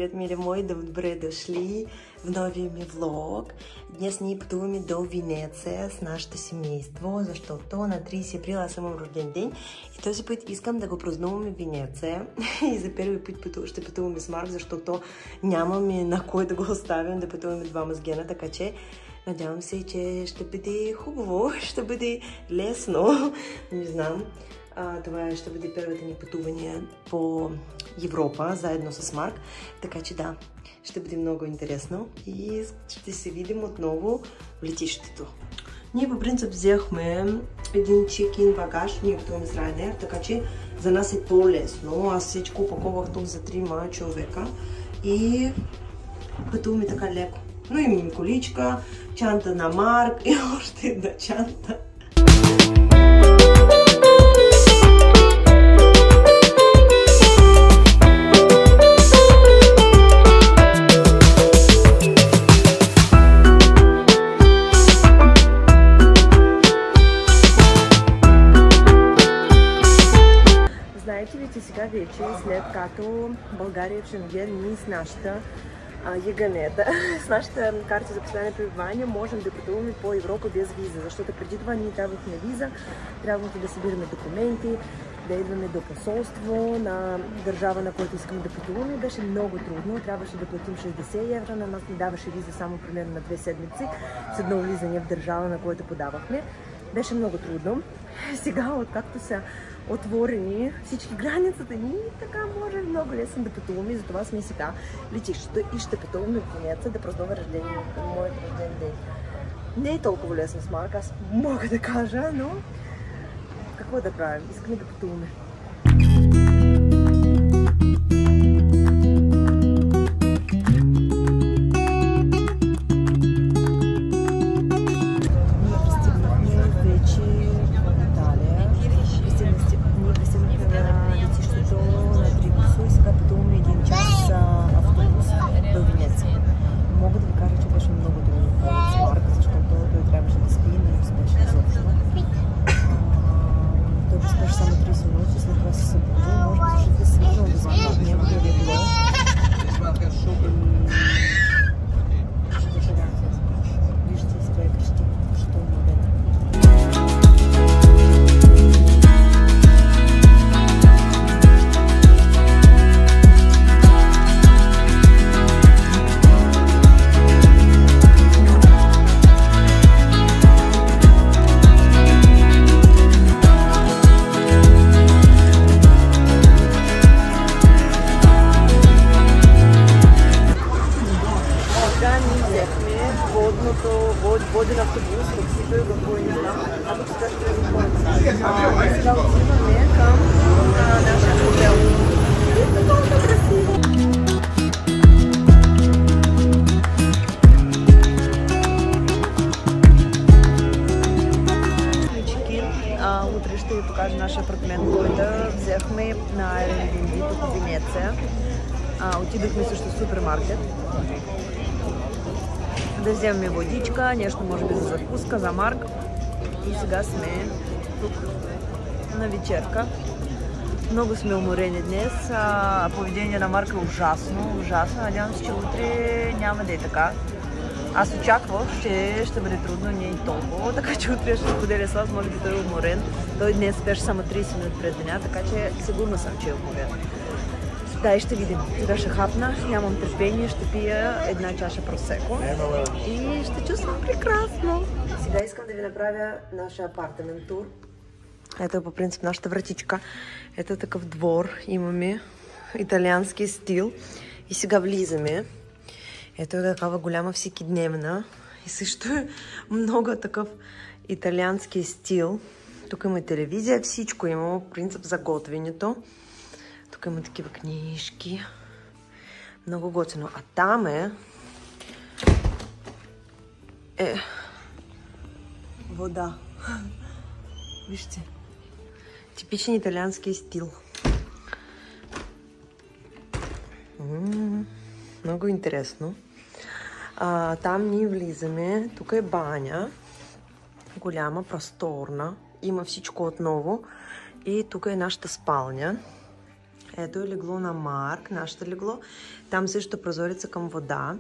Привет, мили мои, добре дошли в новия ми влог. Днес ние пътуваме до Венеция с нашето семейство, защото на 30 април аз имам рожден ден и този път искам да го празнуваме в Венеция. И за първи път ще пътуваме с Марк, защото нямаме на кой да го оставим да пътуваме двама с Гена, така че надявам се, че ще бъде хубаво, ще бъде лесно, не знам. Това ще бъде първата ни пътуване по Европа, заедно с Марк. Така че да, ще бъде много интересно и ще се видим отново в летището. Ние по принцип взехме един чек-ин багаж, ние пътуваме с Ryanair, така че за нас е по-лесно. Аз всичко опаковах тук за 3 човека и пътуваме така леко. Но имаме количка, чанта на Марк и още една чанта. Сега вече, след като България е в Шенген, ние с нашата яганета, с нашата карта за постоянно пребивание можем да пътуваме по Европа без виза, защото преди това ние трябвахме виза, трябвахме да събираме документи, да идваме до посолство на държава, на която искаме да пътуваме. Беше много трудно, трябваше да платим 60 евро, на нас ни даваше виза само примерно на 2 седмици с едно влизане в държава, на която подавахме. Беше много трудно. Сега, откакто са отворени всички границата ни, така може много лесно да пътуваме. Затова сме сега летището и ще пътуваме в Венеция да празнува моят рожден ден. Не е толкова лесно с Марк, аз мога да кажа, но какво да правим? Искаме да пътуваме. Воден автобус, таксито и какво не знам. А тук сега ще ви ходим. Сега отиваме към нашия хотел. Е много красиво! Утре ще ви покажа нашия апартамент, който взехме на Airbnb тук в Венеция. Отидохме също в супермаркет да вземем водичка, нещо може би за закуска, за Марк. И сега сме тук на вечерка. Много сме уморени днес. Поведение на Марк е ужасно, ужасно. Надявам се, че утре няма да е така. Аз очаквах, че ще бъде трудно, не и толкова, така че утре ще споделя с вас, може би той е уморен. Той днес спеше само 30 минути пред деня, така че сигурно съм, че е уморен. Да, и ще видим. Сега ще хапна, нямам търпение, ще пия една чаша просеко и ще чувствам прекрасно. Сега искам да ви направя нашия апартамент тур. Ето е по принцип нашата вратичка. Ето е такъв двор. Имаме италиански стил. И сега влизаме. Ето е такава голяма всекидневна. И също е много такъв италиански стил. Тук има телевизия, всичко има по принцип за готвенето. Тук има такива книжки. Много готино. А там е вода. Вижте. Типичен италиански стил. Много интересно. Там ние влизаме. Тук е баня. Голяма, просторна. Има всичко отново. И тук е нашата спалня. Ето е легло на Марк, нашето легло. Там също е прозореца към вода.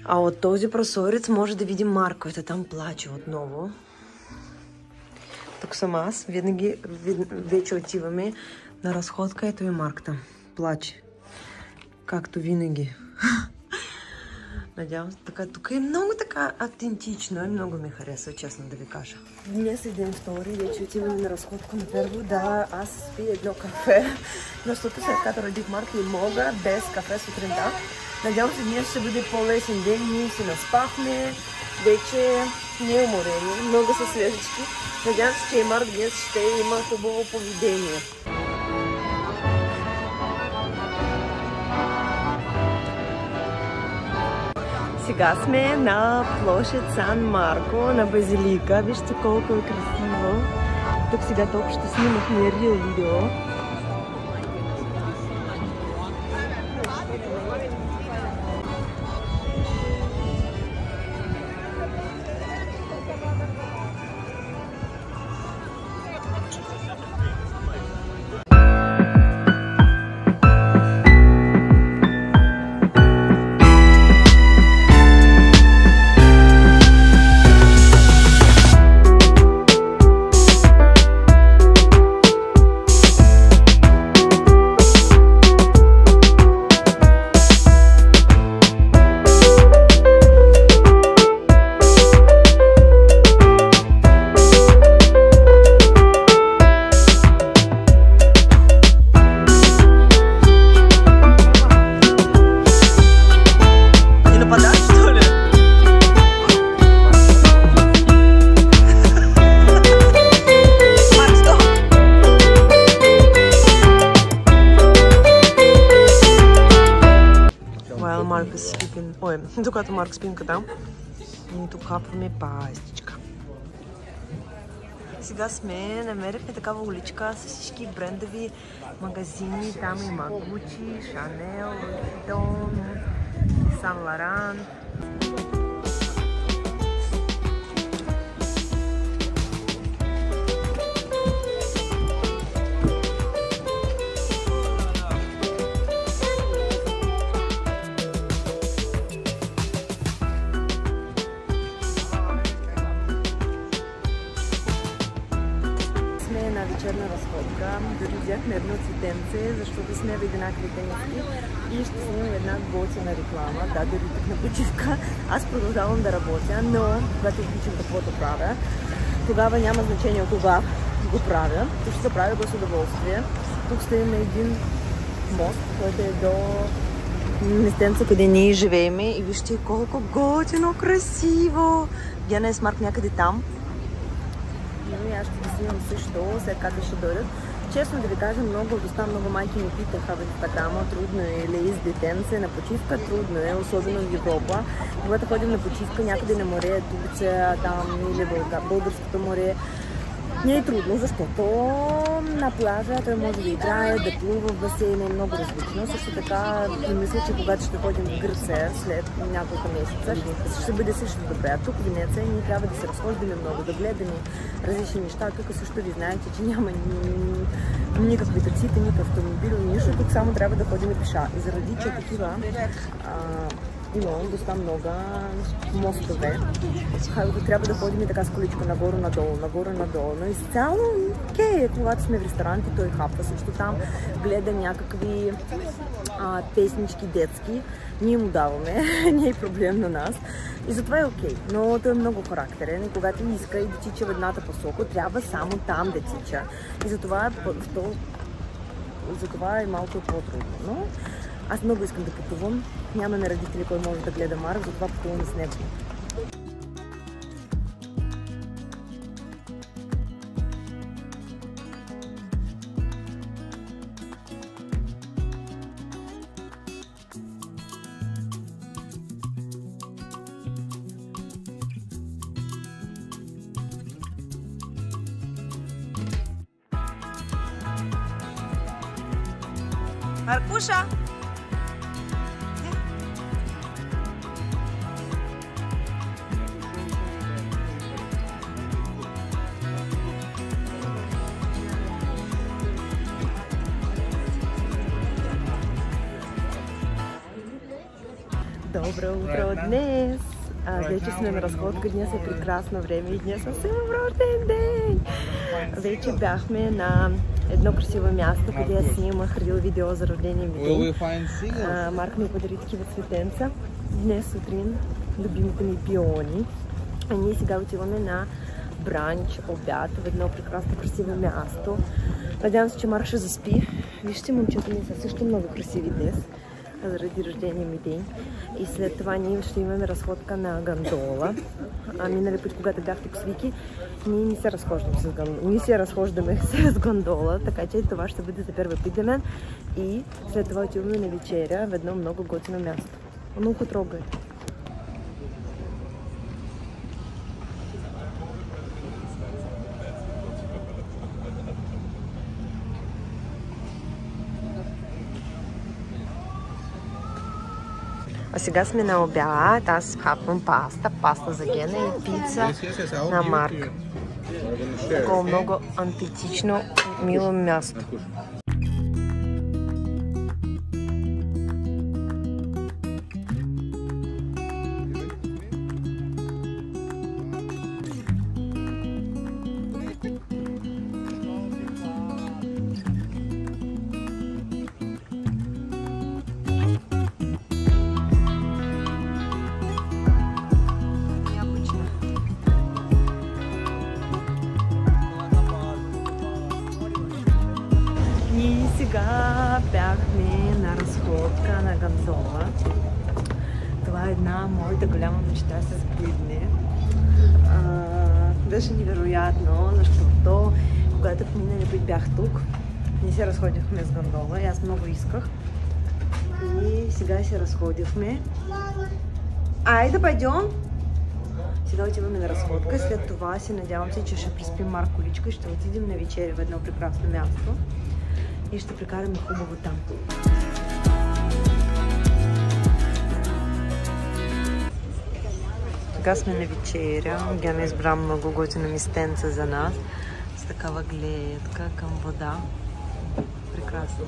А от този прозорец може да видим Марк, който там плаче отново. Тук съм аз. Винаги вече отиваме на разходка. Ето е Марк там. Плаче. Както винаги. Надявам се така. Тук е много така автентично и много ми харесва, честно да ви кажа. Днес е ден втори, вече отиваме на разходка на първо. Да, аз спи едно кафе, защото след като родих Марк не мога без кафе сутринта. Надявам се днес ще бъде по-лесен ден, ние се наспахме, вече не е уморени, много са свежички. Надявам се, че и Марк днес ще има хубаво поведение. Сега сме на площад Сан Марко, на Базилика. Вижте колко е красиво. Тук сега толкова ще снимахме рил видео. Докато Марк спинка там, ние тук хапваме пастичка. Сега намерихме такава уличка с всички брендови магазини. Там има Gucci, Chanel, Louis Vuitton, Saint Laurent. Вечерна разходка. Дори взяхме едно цветенце, защото сме в еднакви тениски и ще снимем една готина реклама. Да, дори тук на почивка. Аз продължавам да работя, но когато изключим каквото правя, тогава няма значение кога го правя. Тук ще се правя с удоволствие. Тук стоим на един мост, който е до местенца, къде ние живееме и вижте колко готино, красиво. Гена е с Марк някъде там. И аз ще ги снимам също, след като ще дойдат. Честно да ви кажа, много майки ми питаха в Инстаграма, трудно е ли с детенце на почивка, трудно е, особено в Европа. Когато ходим на почивка някъде на море, Турция, там или Българското море, не е трудно, защото на плажа той може да играе, да плува в басейна, е много различно. Също така мисля, че когато ще ходим в Гърция след няколко месеца, ще бъде също добре. Тук в Венеция ние трябва да се разхождаме много, да гледаме различни неща. Тук също ви знаете, че няма никакви таксита, никакъв автомобил, нищо. Тук само трябва да ходим пеша. И заради, че такива имам доста много мостове. Трябва да ходим и така с количка нагоре-надолу, нагоре-надолу. Но изцяло окей, когато сме в ресторанти, той хапва също там, гледа някакви песнички детски. Ние му даваме, не е проблем на нас. И затова е окей, но той е много характерен и когато иска и да тича в едната посока, трябва само там да тича. И затова е малко по-трудно. Но аз много искам да пътувам. Нямаме родители, кой може да гледа Марк, затова пътувам с него. Маркуша! Добро утро днес! Вече сме на разходка, днес е прекрасно време и днес е съвсем рожден ден! Вече бяхме на едно красиво място, къде аз снимах видео за рождения ми ден. Марк ми подари такива цветенца. Днес сутрин любимите ми пиони. А ние сега отиваме на бранч, обяд в едно прекрасно красиво място. Надявам се, че Марк ще заспи. Вижте, момчета ми са също много красиви днес, заради рождения ми ден. И след това ние ще имаме разходка на гондола. Минали път, когато бях тук с Вики, ние не се разхождаме с гондола. Ние се разхождаме с гондола, така че това ще бъде за първи път за мен. И след това отиваме на вечеря в едно много готино място. Много трогай. А сега сме на обяд, аз хапвам паста за Гена и пица на Марк. Такова много античично, мило място. Сега бяхме на разходка на гондола. Това е една моята голяма мечта с сбъдне. Беше невероятно, защото когато в миналия път бях тук, ние се разходихме с гондола и аз много исках. И сега се разходихме. Айде, пойдем! Сега отиваме на разходка, след това се надявам се, че ще приспим Марк количка и ще отидем на вечеря в едно прекрасно място. И ще прекараме хубаво там. Сега сме на вечеря. Гена избра много готино местенце за нас. С такава гледка към вода. Прекрасно.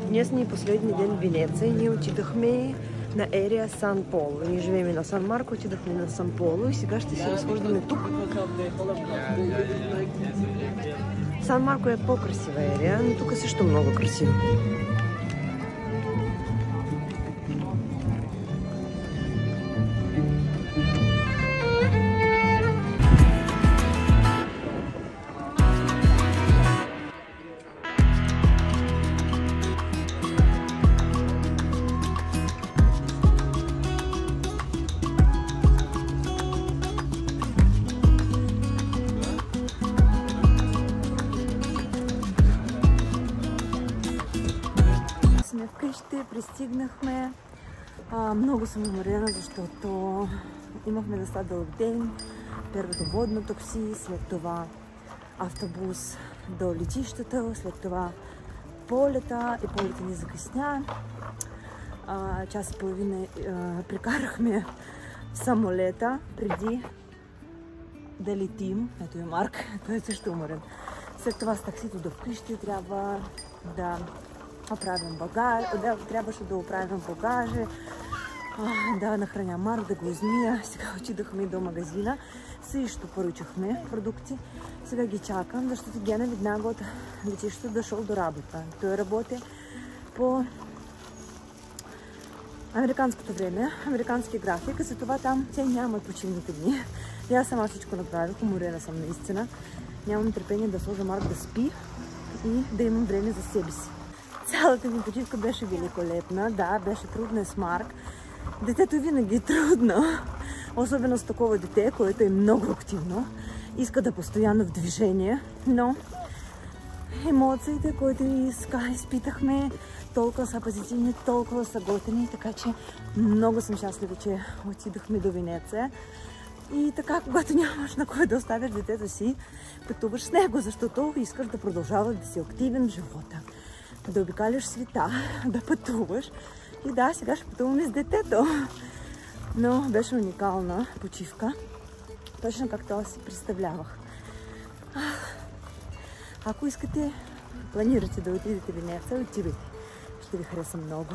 Днес ни е последния ден в Венеция и ние отидахме на Ерия Сан Поло. Ние живеем на Сан Марко, отидахме на Сан Поло и сега ще се разхождаме тук. Сан Марко е по-красива Ерия, но тук е също много красиво. Вкъщи пристигнахме. Много съм уморена, защото имахме доста дълъг ден. Първото водно такси, след това автобус до летището, след това полета и полета ни закъсня. Час и половина прекарахме в самолета преди да летим. Ето е Марк, той е също уморен. След това с таксито до вкъщи трябва да оправим багаж, трябваше да оправим багажа, да нахраня Марк, да го измия. Сега отидохме до магазина, също поръчахме продукти. Сега ги чакам, защото Гена веднага от летището дошъл до работа. Той работи по американското време, американски график, за това там те нямат почивните дни. И аз сама всичко направих, уморена съм наистина. Нямам търпение да сложа Марк да спи и да имам време за себе си. Цялата ни почивка беше великолепна. Да, беше трудна с Марк. Детето винаги е трудно. Особено с такова дете, което е много активно. Иска да е постоянно в движение. Но емоциите, които изпитахме, толкова са позитивни, толкова са готини. Така че много съм щастлива, че отидохме до Венеция. И така, когато нямаш на кой да оставяш детето си, пътуваш с него, защото искаш да продължаваш да си активен в живота, да обикаляш света, да пътуваш. И да, сега ще пътуваме с детето. Но беше уникална почивка. Точно както си представлявах. Ако искате, планирате да отидете в Венеция, отивайте. Ще ви хареса много.